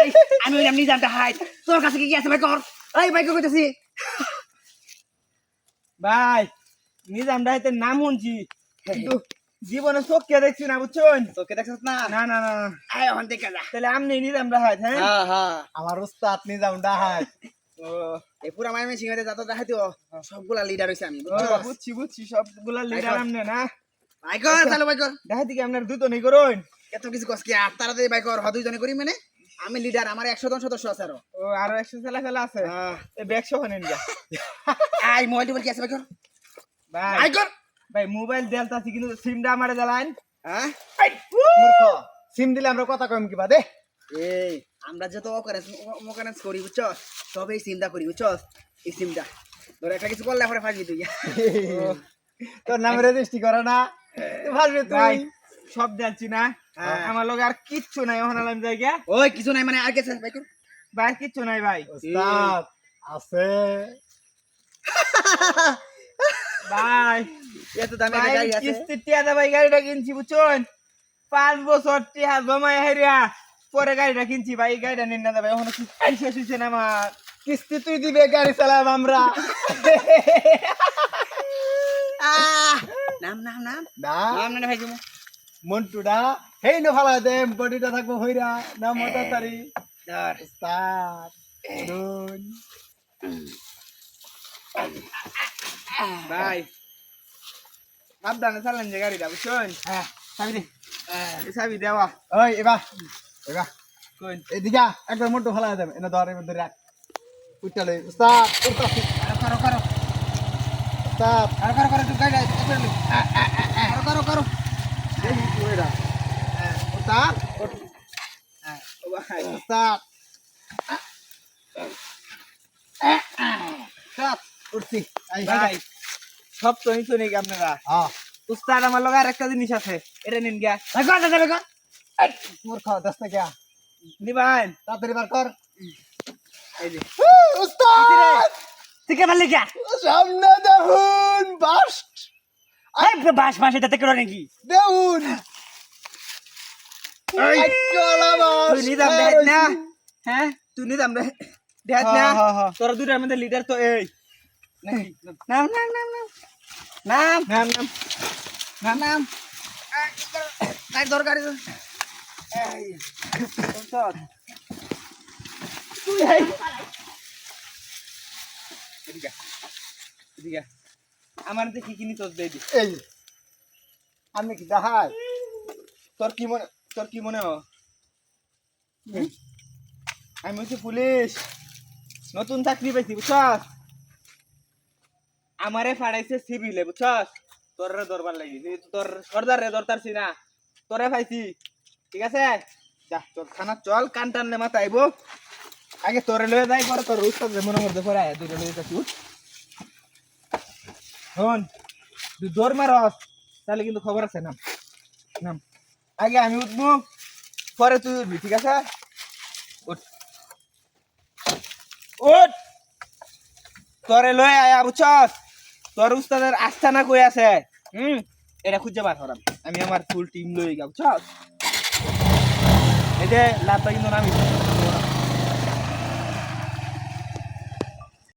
এই আমি ওই নিজামটা হাই তোর কাছে কি আছে ভাই কর এই ভাই কইতেছি ভাই নিজাম ডাইতে নাম শুনছি কিন্তু জীবনে চোখকে দেখছি না বুঝছেন তোকে দেখছস না না না না আয় ওখান থেকে যা তাহলে আমনি নিজাম ডাহাত হ্যাঁ হ্যাঁ হ্যাঁ আমার উস্তাদ নিজাম ডাহাত ও এই পুরা মাইমে সিংহাতে যত দেখাইতো সবগুলা লিডার হইছে আমি ও, বুঝছি সবগুলা লিডার আমনে না ভাই কর চালু ভাই কর ডাহাতি কি আপনার দুটো নেই করুন এত কিছু কস কি আর তাড়াতাড়ি ভাই কর হদুই জনে করি মানে আমি লিডার আমার 100 জন সদস্য আছে আরো ও আরো 100 ফেলা আছে এই ব্যাগ সহ নেন গা আই মোবাইল টিপল কি আছে ভাই কর ভাই ভাই কর ভাই মোবাইল দেলতাছি কিন্তু সিমটা আমারে জ্বালান হ্যাঁ মূর্খ সিম দিলে আমরা কথা কইম কিবা দে এই আমরা যত অকারেন্স করি বুঝছস সব এই সিমটা করি বুঝছস এই সিমটা ধর একটা কিছু করলে পরে ফাঁকি তুই তোর নাম রেজিস্ট্রি করে না তুই ভাববি ভাই তুই সব জানছি না হ্যাঁ। আমার লগে আর কিচ্ছু নাই ওখানে আলাম জায়গা ওই কিছু নাই মানে আর কিছু ভাই কর ভাই কিচ্ছু নাই ভাই উস্তাদ আছে ভাই এত দামে ভাই গাড়ি আছে কিস্তি টিয়া দা ভাই গাড়িটা কিনছি বুঝছেন 5 বছর টিয়া জমায় হেরিয়া পরে গাড়িটা কিনছি ভাই গাড়িটা নিন না ভাই ওখানে কিস্তি শেষ হইছে না আমার কিস্তি তুই দিবে গাড়ি চালাম আমরা নাম নাম নাম না নাম না ভাই তুমি মন্টুডা হেই নো ফালা দে বডিটা থাকবো হইরা না মোটা তারি ধর উস্তাদ রুন ভাই সাবধানে চালান যে গাড়িটা বুঝছেন হ্যাঁ চাবি দে এই চাবি দেওয়া ওই এবা কোন এদিকে একবার মন্টু ফালা দেব এনে ধর এবার ধরে রাখ উঠলে উস্তাদ করো করো উস্তাদ করো করো তুই গাড়ি করো করো এই ওইরা উস্তাদ ভাই উস্তাদ উস্তাদ উঠছি এই ভাই সব তো নিতো নাকি আপনারা হ্যাঁ উস্তাদ আমার লগে আর একটা জিনিস আছে এটা নিন গা ভাই কর দাদা ভাই কর মূর্খ দস্তা কে নিবান তাড়াতাড়ি বার কর এই যে উস্তাদ তুই কে মারলি কে সামনে দেখুন বাস্ট এই বাস বাস এটাতে করো নাকি দেখুন এই চলা বাস তুই নিদাম দেখ না হ্যাঁ তুই নিদাম দেখ না তোরা দুটার মধ্যে লিডার তো এই নাম নাম নাম নাম নাম নাম নাম নাম নাম গাড়ি ধর গাড়ি ধর উস্তাদ এদিকে এদিকে আমার দেখি কিনি তোর দেই দি এই আমি কি দেখাই তোর কি মনে হয় আমি হচ্ছে পুলিশ নতুন চাকরি পাইছি বুঝছস আমারে ফাড়াইছে সিভিলে বুঝছস তোর দরবার লাগি তোর সর্দার রে দরতারছি না তোরে পাইছি ঠিক আছে যা তোর থানা চল কান টানলে মাথা আইবো আগে তোরে লয়ে যাই পরে তোর উস্তাদ মনে মধ্যে পরে আয় দুটো লয়ে যাচ্ছি উঠ শোন তুই দৌড় মারস তাহলে কিন্তু খবর আছে নাম নাম আগে আমি উঠবো পরে তুই উঠবি ঠিক আছে উঠ উঠ তোরে লয়ে আয়া বুঝছস তোর উস্তাদের আস্তানা কই আছে এটা খুঁজে বার করাম আমি আমার ফুল টিম লই গা বুঝছস এই যে লাভটা কিন্তু নামি